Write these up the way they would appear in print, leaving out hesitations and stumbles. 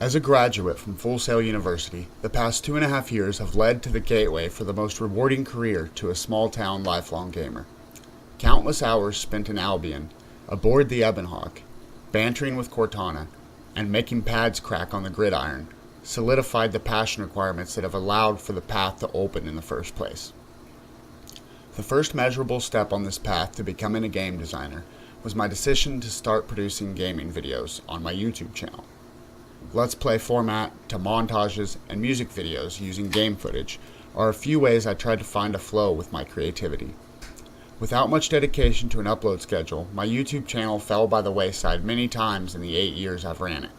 As a graduate from Full Sail University, the past 2.5 years have led to the gateway for the most rewarding career to a small-town lifelong gamer. Countless hours spent in Albion, aboard the Ebonhawk, bantering with Cortana, and making pads crack on the gridiron, solidified the passion requirements that have allowed for the path to open in the first place. The first measurable step on this path to becoming a game designer was my decision to start producing gaming videos on my YouTube channel. Let's Play format to montages and music videos using game footage are a few ways I tried to find a flow with my creativity. Without much dedication to an upload schedule, my YouTube channel fell by the wayside many times in the 8 years I've ran it.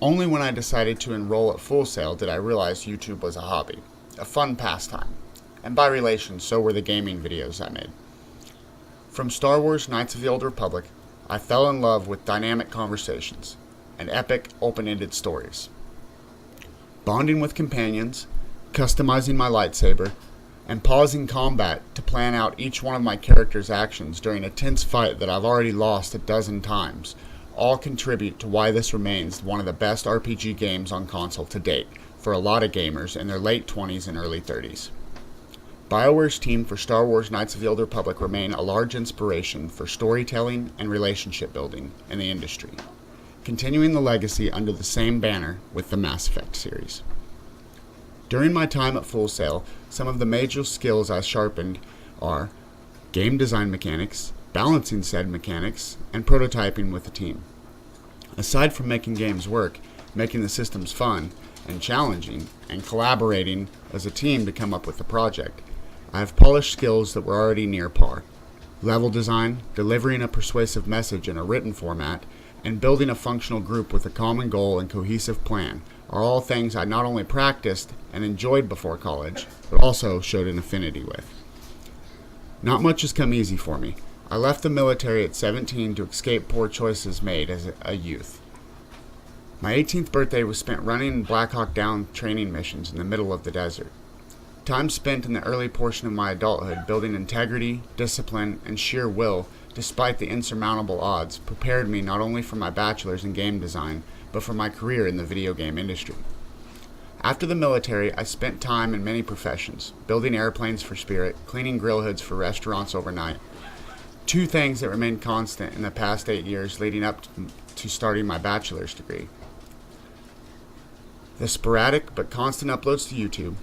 Only when I decided to enroll at Full Sail did I realize YouTube was a hobby, a fun pastime, and by relation so were the gaming videos I made. From Star Wars Knights of the Old Republic, I fell in love with dynamic conversations and epic, open-ended stories. Bonding with companions, customizing my lightsaber, and pausing combat to plan out each one of my character's actions during a tense fight that I've already lost a dozen times, all contribute to why this remains one of the best RPG games on console to date for a lot of gamers in their late 20s and early 30s. BioWare's team for Star Wars Knights of the Old Republic remain a large inspiration for storytelling and relationship building in the industry, continuing the legacy under the same banner with the Mass Effect series. During my time at Full Sail, some of the major skills I sharpened are game design mechanics, balancing said mechanics, and prototyping with the team. Aside from making games work, making the systems fun and challenging, and collaborating as a team to come up with the project, I have polished skills that were already near par. Level design, delivering a persuasive message in a written format, and building a functional group with a common goal and cohesive plan are all things I not only practiced and enjoyed before college, but also showed an affinity with. Not much has come easy for me. I left the military at 17 to escape poor choices made as a youth. My 18th birthday was spent running Black Hawk Down training missions in the middle of the desert. Time spent in the early portion of my adulthood building integrity, discipline, and sheer will despite the insurmountable odds prepared me not only for my bachelor's in game design, but for my career in the video game industry. After the military, I spent time in many professions, building airplanes for Spirit, cleaning grill hoods for restaurants overnight. Two things that remained constant in the past 8 years leading up to starting my bachelor's degree: the sporadic but constant uploads to YouTube,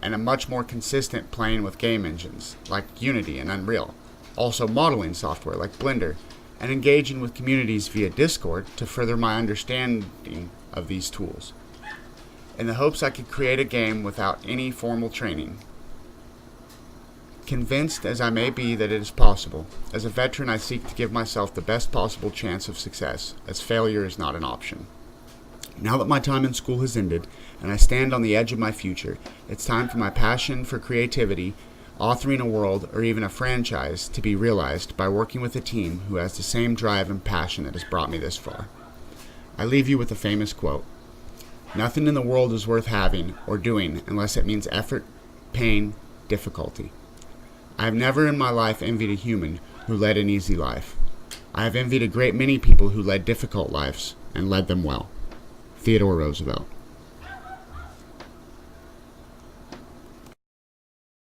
and a much more consistent playing with game engines like Unity and Unreal, also modeling software like Blender, and engaging with communities via Discord to further my understanding of these tools, in the hopes I could create a game without any formal training. Convinced as I may be that it is possible, as a veteran I seek to give myself the best possible chance of success, as failure is not an option. Now that my time in school has ended, and I stand on the edge of my future, it's time for my passion for creativity, authoring a world, or even a franchise to be realized by working with a team who has the same drive and passion that has brought me this far. I leave you with a famous quote: "Nothing in the world is worth having or doing unless it means effort, pain, difficulty." I have never in my life envied a human who led an easy life. I have envied a great many people who led difficult lives and led them well. Theodore Roosevelt.